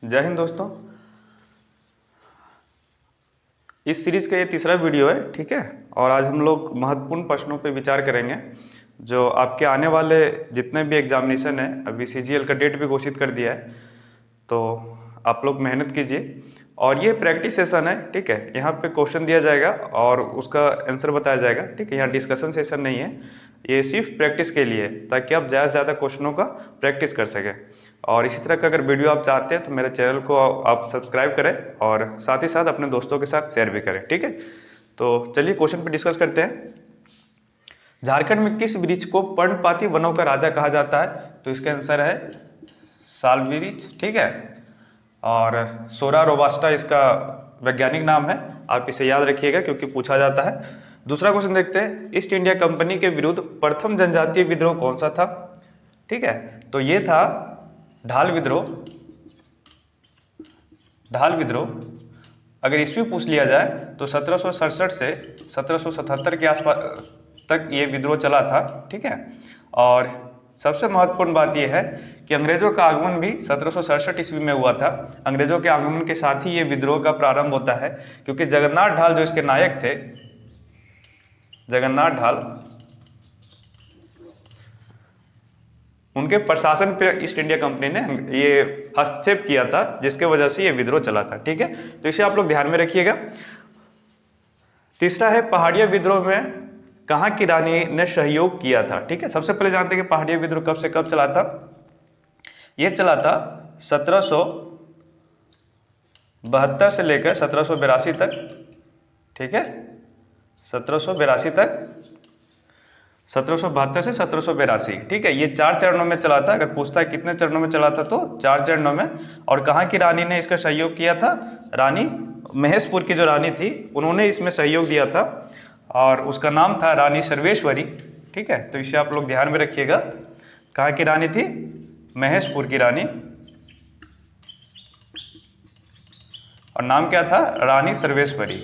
जय हिंद दोस्तों। इस सीरीज का ये तीसरा वीडियो है, ठीक है। और आज हम लोग महत्वपूर्ण प्रश्नों पे विचार करेंगे जो आपके आने वाले जितने भी एग्जामिनेशन है। अभी सीजीएल का डेट भी घोषित कर दिया है, तो आप लोग मेहनत कीजिए। और ये प्रैक्टिस सेशन है, ठीक है। यहाँ पे क्वेश्चन दिया जाएगा और उसका आंसर बताया जाएगा, ठीक है। यहाँ डिस्कशन सेशन नहीं है, ये सिर्फ प्रैक्टिस के लिए है, ताकि आप ज़्यादा से ज़्यादा क्वेश्चनों का प्रैक्टिस कर सकें। और इसी तरह का अगर वीडियो आप चाहते हैं तो मेरे चैनल को आप सब्सक्राइब करें और साथ ही साथ अपने दोस्तों के साथ शेयर भी करें, ठीक है। तो चलिए क्वेश्चन पे डिस्कस करते हैं। झारखंड में किस वृक्ष को पर्णपाती वनों का राजा कहा जाता है? तो इसका आंसर है साल वृक्ष, ठीक है। और सोरा रोबास्टा इसका वैज्ञानिक नाम है, आप इसे याद रखिएगा क्योंकि पूछा जाता है। दूसरा क्वेश्चन देखते हैं, ईस्ट इंडिया कंपनी के विरुद्ध प्रथम जनजातीय विद्रोह कौन सा था? ठीक है, तो ये था ढाल विद्रोह। ढाल विद्रोह अगर ईस्वी पूछ लिया जाए तो 1767 से 1777 के आसपास तक ये विद्रोह चला था, ठीक है। और सबसे महत्वपूर्ण बात यह है कि अंग्रेजों का आगमन भी 1767 ईस्वी में हुआ था। अंग्रेजों के आगमन के साथ ही ये विद्रोह का प्रारंभ होता है, क्योंकि जगन्नाथ ढाल जो इसके नायक थे, जगन्नाथ ढाल, उनके प्रशासन पे ईस्ट इंडिया कंपनी ने ये हस्तक्षेप किया था, जिसके वजह से ये विद्रोह चला था, ठीक है। तो इसे आप लोग ध्यान में रखिएगा। तीसरा है, पहाड़िया विद्रोह में कहाँ की रानी ने सहयोग किया था? ठीक है, सबसे पहले जानते हैं कि पहाड़िया विद्रोह कब से कब चला था। ये चला था 1772 से लेकर 1782 तक, ठीक है। 1782 तक, 1772 से 1782, ठीक है। ये 4 चरणों में चला था। अगर पूछता है कितने चरणों में चला था, तो 4 चरणों में। और कहाँ की रानी ने इसका सहयोग किया था? रानी महेशपुर की जो रानी थी, उन्होंने इसमें सहयोग दिया था और उसका नाम था रानी सर्वेश्वरी, ठीक है। तो इसे आप लोग ध्यान में रखिएगा। कहाँ की रानी थी? महेशपुर की रानी, और नाम क्या था? रानी सर्वेश्वरी,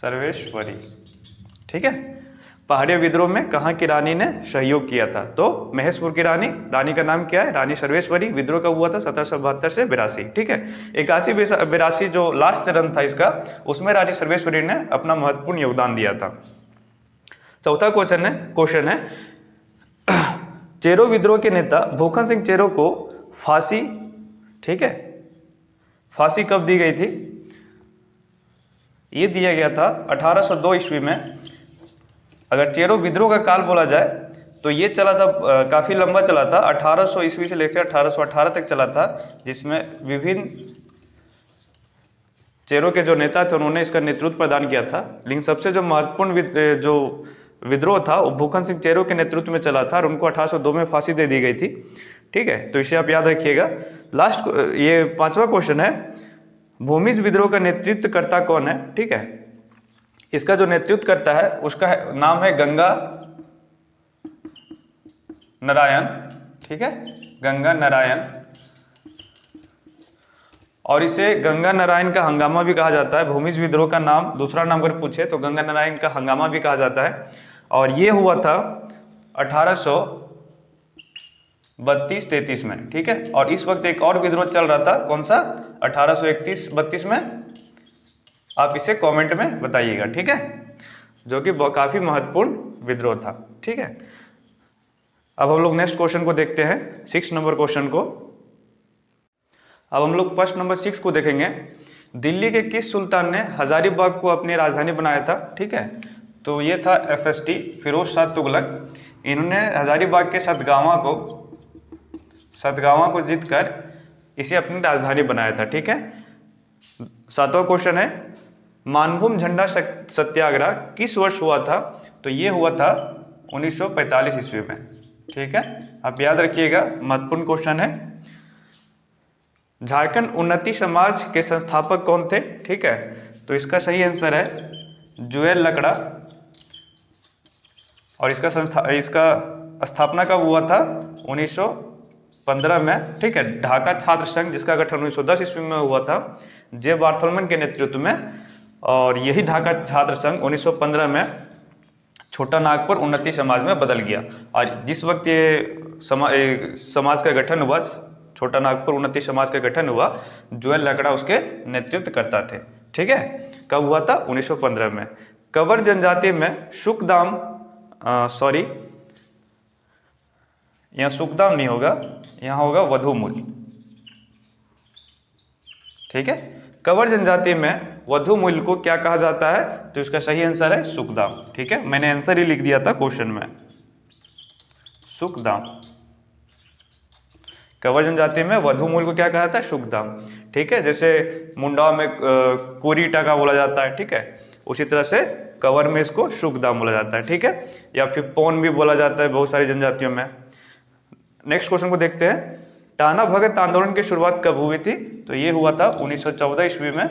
सर्वेश्वरी, ठीक है। पहाड़िया विद्रोह में कहाँ की रानी ने सहयोग किया था? तो महेशपुर की रानी। रानी का नाम क्या है? रानी सर्वेश्वरी। विद्रोह कब हुआ था? 1772 से 82, ठीक है। 81-82 जो लास्ट चरण था इसका, उसमें रानी सर्वेश्वरी ने अपना महत्वपूर्ण योगदान दिया था। चौथा क्वेश्चन है चेरो विद्रोह के नेता भूखन सिंह चेरो को फांसी, ठीक है, फांसी कब दी गई थी? ये दिया गया था 1802 ईस्वी में। अगर चेरो विद्रोह का काल बोला जाए तो ये चला था, काफ़ी लंबा चला था, 1800 ईस्वी से लेकर 1818 तक चला था, जिसमें विभिन्न चेरो के जो नेता थे उन्होंने इसका नेतृत्व प्रदान किया था। लेकिन सबसे जो महत्वपूर्ण जो विद्रोह था वो भूखन सिंह चेरो के नेतृत्व में चला था और उनको 1802 में फांसी दे दी गई थी, ठीक है। तो इसे आप याद रखिएगा। लास्ट ये 5वां क्वेश्चन है, भूमिज विद्रोह का नेतृत्व करता कौन है? ठीक है, इसका जो नेतृत्व करता है उसका नाम है गंगा नारायण, ठीक है, गंगा नारायण। और इसे गंगा नारायण का हंगामा भी कहा जाता है। भूमिज विद्रोह का नाम, दूसरा नाम अगर पूछे तो गंगा नारायण का हंगामा भी कहा जाता है। और ये हुआ था 1832-33 में, ठीक है। और इस वक्त एक और विद्रोह चल रहा था, कौन सा? 1831-32 में। आप इसे कमेंट में बताइएगा, ठीक है, जो कि काफी महत्वपूर्ण विद्रोह था, ठीक है। अब हम लोग नेक्स्ट क्वेश्चन को देखते हैं, 6 नंबर क्वेश्चन को। अब हम लोग प्रश्न नंबर 6 को देखेंगे। दिल्ली के किस सुल्तान ने हजारीबाग को अपनी राजधानी बनाया था? ठीक है, तो ये था FST, फिरोज शाह तुगलक। इन्होंने हजारीबाग के सतगावा को जीतकर इसे अपनी राजधानी बनाया था, ठीक है। 7वां क्वेश्चन है, मानभूम झंडा सत्याग्रह किस वर्ष हुआ था? तो ये हुआ था 1945 ईस्वी में, ठीक है। आप याद रखिएगा, महत्वपूर्ण क्वेश्चन है। झारखंड उन्नति समाज के संस्थापक कौन थे? ठीक है, तो इसका सही आंसर है जुएल लकड़ा। और इसका स्थापना कब हुआ था? 1915 में, ठीक है। ढाका छात्र संघ, जिसका गठन 1910 ईस्वी में हुआ था जे बार्थोलोमेन के नेतृत्व में। और यही ढाका छात्र संघ 1915 में छोटा नागपुर उन्नति समाज में बदल गया। और जिस वक्त ये समाज का गठन हुआ, छोटा नागपुर उन्नति समाज का गठन हुआ, जुएल लकड़ा उसके नेतृत्व करता थे। ठीक है, कब हुआ था? 1915 में। कंवर जनजाति में सुखदाम, सॉरी यहाँ सुखदाम नहीं होगा, यहाँ होगा वधुमूल। ठीक है, कंवर जनजाति में वधुमूल को क्या कहा जाता है? तो इसका सही आंसर है सुखदाम। ठीक है, मैंने आंसर ही लिख दिया था क्वेश्चन में, सुखदाम। कंवर जनजाति में वधुमूल को क्या कहा जाता है? सुखदाम। ठीक है, जैसे मुंडा में कोरी टाका बोला जाता है, ठीक है, उसी तरह से कंवर में इसको सुखदाम बोला जाता है। ठीक है, या फिर पौन भी बोला जाता है बहुत सारी जनजातियों में। नेक्स्ट क्वेश्चन को देखते हैं, टाना भगत आंदोलन की शुरुआत कब हुई थी? तो ये हुआ था 1914 ईस्वी में।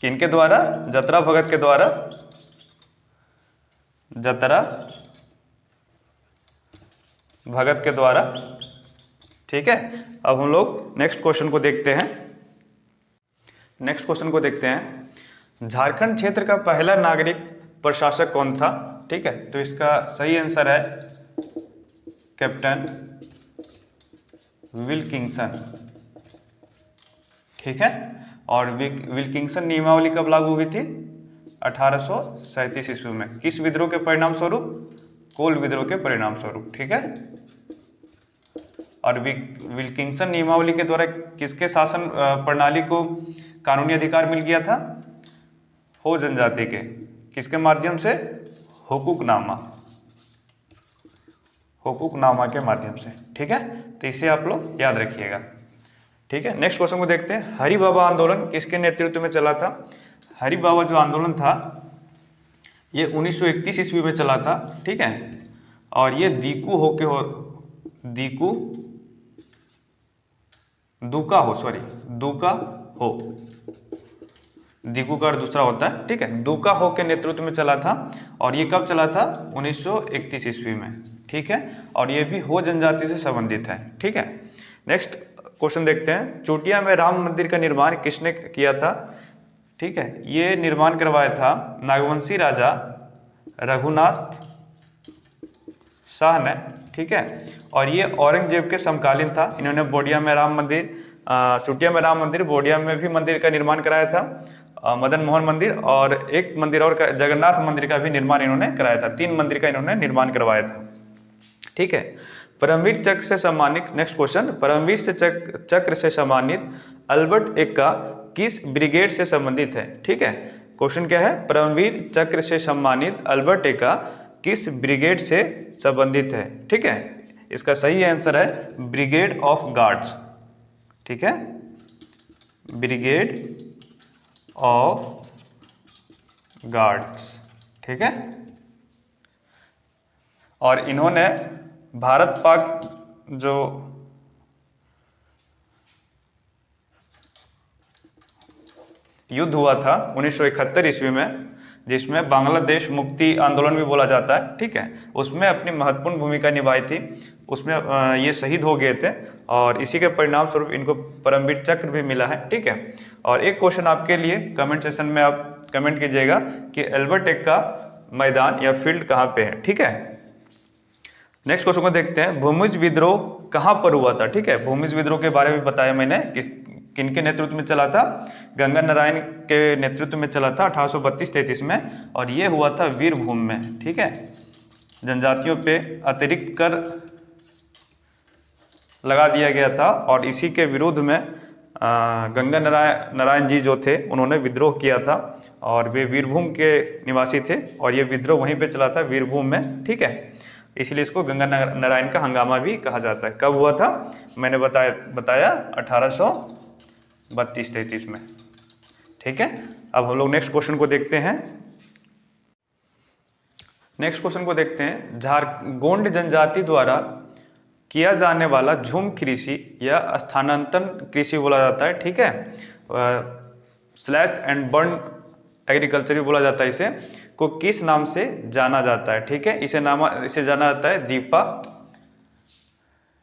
किनके द्वारा? जतरा भगत के द्वारा। जतरा भगत के द्वारा। ठीक है, अब हम लोग नेक्स्ट क्वेश्चन को देखते हैं। नेक्स्ट क्वेश्चन को देखते हैं, झारखंड क्षेत्र का पहला नागरिक प्रशासक कौन था? ठीक है, तो इसका सही आंसर है कैप्टन विल्किंसन। ठीक है, और विल्किंसन नियमावली कब लागू हुई थी? 1837 ईस्वी में। किस विद्रोह के परिणाम स्वरूप? कोल विद्रोह के परिणाम स्वरूप। ठीक है, और विल्किंसन नियमावली के द्वारा किसके शासन प्रणाली को कानूनी अधिकार मिल गया था? हो जनजाति के। किसके माध्यम से? हुकूकनामा। हुकूकनामा के माध्यम से। ठीक है, तो इसे आप लोग याद रखिएगा। ठीक है, नेक्स्ट क्वेश्चन को देखते हैं, हरि बाबा आंदोलन किसके नेतृत्व में चला था? हरि बाबा जो आंदोलन था ये 1931 ईस्वी में चला था। ठीक है, और ये दीकू दीकू का दूसरा होता है। ठीक है, दुका हो के नेतृत्व में चला था, और ये कब चला था? 1931 ईस्वी में। ठीक है, और ये भी हो जनजाति से संबंधित है। ठीक है, नेक्स्ट क्वेश्चन देखते हैं, चोटिया में राम मंदिर का निर्माण किसने किया था? ठीक है, ये निर्माण करवाया था नागवंशी राजा रघुनाथ शाह ने। ठीक है, और ये औरंगजेब के समकालीन था। इन्होंने बोडिया में राम मंदिर, चोटिया में राम मंदिर, बोडिया में भी मंदिर का निर्माण कराया था, मदन मोहन मंदिर, और एक मंदिर और जगन्नाथ मंदिर का भी निर्माण इन्होंने कराया था। 3 मंदिर का इन्होंने निर्माण करवाया था। ठीक है, परमवीर चक्र से सम्मानित, नेक्स्ट क्वेश्चन, परमवीर से चक्र से सम्मानित अल्बर्ट एक्का किस ब्रिगेड से संबंधित है? ठीक है, क्वेश्चन क्या है? परमवीर चक्र से सम्मानित अल्बर्ट एक्का किस ब्रिगेड से संबंधित है? ठीक है, इसका सही आंसर है ब्रिगेड ऑफ गार्ड्स। ठीक है, ब्रिगेड ऑफ गार्ड्स। ठीक है, और इन्होंने भारत पाक जो युद्ध हुआ था 1971 ईस्वी में, जिसमें बांग्लादेश मुक्ति आंदोलन भी बोला जाता है। ठीक है, उसमें अपनी महत्वपूर्ण भूमिका निभाई थी। उसमें ये शहीद हो गए थे, और इसी के परिणाम स्वरूप इनको परमवीर चक्र भी मिला है। ठीक है, और एक क्वेश्चन आपके लिए कमेंट सेक्शन में आप कमेंट कीजिएगा कि अल्बर्ट एक्का मैदान या फील्ड कहाँ पे है। ठीक है, नेक्स्ट क्वेश्चन को देखते हैं, भूमिज विद्रोह कहाँ पर हुआ था? ठीक है, भूमिज विद्रोह के बारे में बताया मैंने कि किनके नेतृत्व में चला था? गंगा नारायण के नेतृत्व में चला था 1832-33 में, और ये हुआ था वीरभूम में। ठीक है, जनजातियों पे अतिरिक्त कर लगा दिया गया था, और इसी के विरोध में गंगा नारायण जी जो थे उन्होंने विद्रोह किया था, और वे वीरभूम के निवासी थे, और ये विद्रोह वहीं पे चला था वीरभूम में। ठीक है, इसलिए इसको गंगा नारायण का हंगामा भी कहा जाता है। कब हुआ था? मैंने बताया 1832-33 में। ठीक है, अब हम लोग नेक्स्ट क्वेश्चन को देखते हैं। नेक्स्ट क्वेश्चन को देखते हैं, गोंड जनजाति द्वारा किया जाने वाला झूम कृषि या स्थानांतरण कृषि बोला जाता है। ठीक है, स्लैश एंड बर्न एग्रीकल्चर भी बोला जाता है। इसे को किस नाम से जाना जाता है? ठीक है, इसे जाना जाता है दीपा।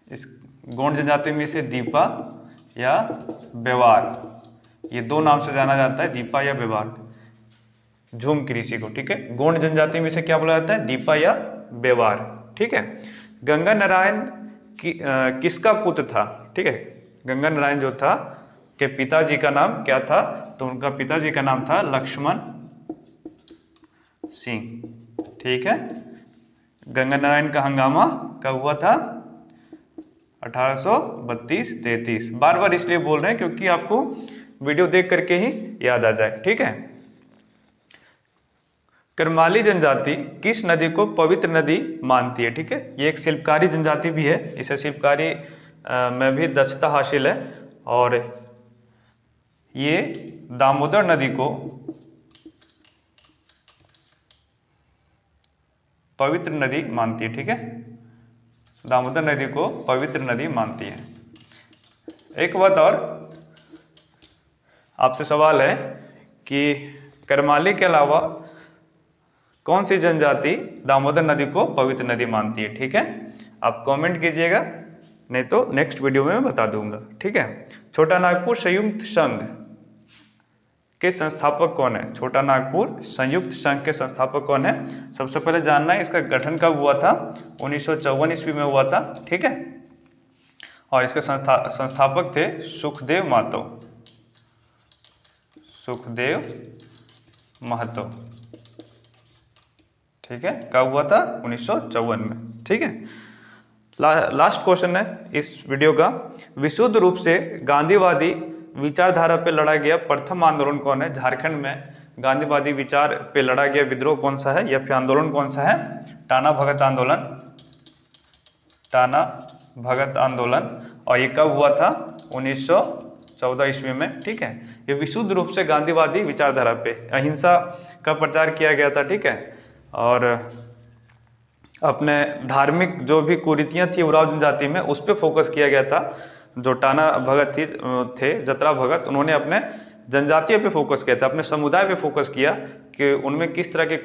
इस गोंड जनजाति में इसे दीपा या व्यवहार, ये 2 नाम से जाना जाता है, दीपा या व्यवहार। झूम कृषि को, ठीक है। गोंड जनजाति में से क्या बोला जाता है, दीपा या बेवार, ठीक है। गंगा नारायण किसका पुत्र था, ठीक है। गंगा नारायण जो था के पिताजी का नाम क्या था, तो उनका पिताजी का नाम था लक्ष्मण सिंह, ठीक है। गंगा नारायण का हंगामा कब हुआ था, 1832-33। बार बार इसलिए बोल रहे हैं क्योंकि आपको वीडियो देख करके ही याद आ जाए, ठीक है। करमाली जनजाति किस नदी को पवित्र नदी मानती है, ठीक है। ये एक शिल्पकारी जनजाति भी है, इसे शिल्पकारी में भी दक्षता हासिल है, और ये दामोदर नदी को पवित्र नदी मानती है, ठीक है। दामोदर नदी को पवित्र नदी मानती है। एक बात और आपसे सवाल है कि करमाली के अलावा कौन सी जनजाति दामोदर नदी को पवित्र नदी मानती है, ठीक है। आप कमेंट कीजिएगा, नहीं तो नेक्स्ट वीडियो में मैं बता दूंगा, ठीक है। छोटा नागपुर संयुक्त संघ के संस्थापक कौन है, छोटा नागपुर संयुक्त संघ के संस्थापक कौन है। सबसे पहले जानना है इसका गठन कब हुआ था, 1954 ईस्वी में हुआ था, ठीक है। और इसके संस्थापक थे सुखदेव महतो, सुखदेव महतो, ठीक है। कब हुआ था, 1954 में, ठीक है। लास्ट क्वेश्चन है इस वीडियो का, विशुद्ध रूप से गांधीवादी विचारधारा पे लड़ा गया प्रथम आंदोलन कौन है। झारखंड में गांधीवादी विचार पे लड़ा गया विद्रोह कौन सा है या फिर आंदोलन कौन सा है, टाना भगत आंदोलन, टाना भगत आंदोलन। और ये कब हुआ था, 1914 ईस्वी में, ठीक है। ये विशुद्ध रूप से गांधीवादी विचारधारा पे अहिंसा का प्रचार किया गया था, ठीक है। और अपने धार्मिक जो भी कुरीतियाँ थी उराव जनजाति में उस पर फोकस किया गया था। जो टाना भगत थे जतरा भगत, उन्होंने अपने जनजातियों पे फोकस किया था, अपने समुदाय पे फोकस किया कि उनमें किस तरह की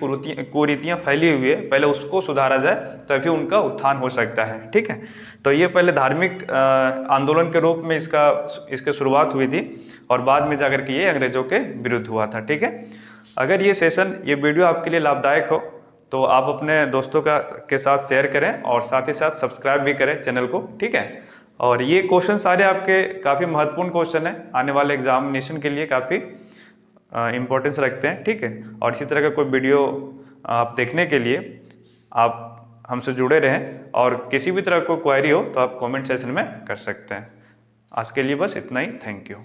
कुरीतियाँ फैली हुई है, पहले उसको सुधारा जाए तभी उनका उत्थान हो सकता है, ठीक है। तो ये पहले धार्मिक आंदोलन के रूप में इसकी शुरुआत हुई थी और बाद में जाकर के ये अंग्रेजों के विरुद्ध हुआ था, ठीक है। अगर ये सेशन, ये वीडियो आपके लिए लाभदायक हो तो आप अपने दोस्तों के साथ शेयर करें और साथ ही साथ सब्सक्राइब भी करें चैनल को, ठीक है। और ये क्वेश्चन सारे आपके काफ़ी महत्वपूर्ण क्वेश्चन हैं, आने वाले एग्जामिनेशन के लिए काफ़ी इम्पोर्टेंस रखते हैं, ठीक है। और इसी तरह का कोई वीडियो आप देखने के लिए आप हमसे जुड़े रहें, और किसी भी तरह कोई क्वेरी हो तो आप कमेंट सेक्शन में कर सकते हैं। आज के लिए बस इतना ही, थैंक यू।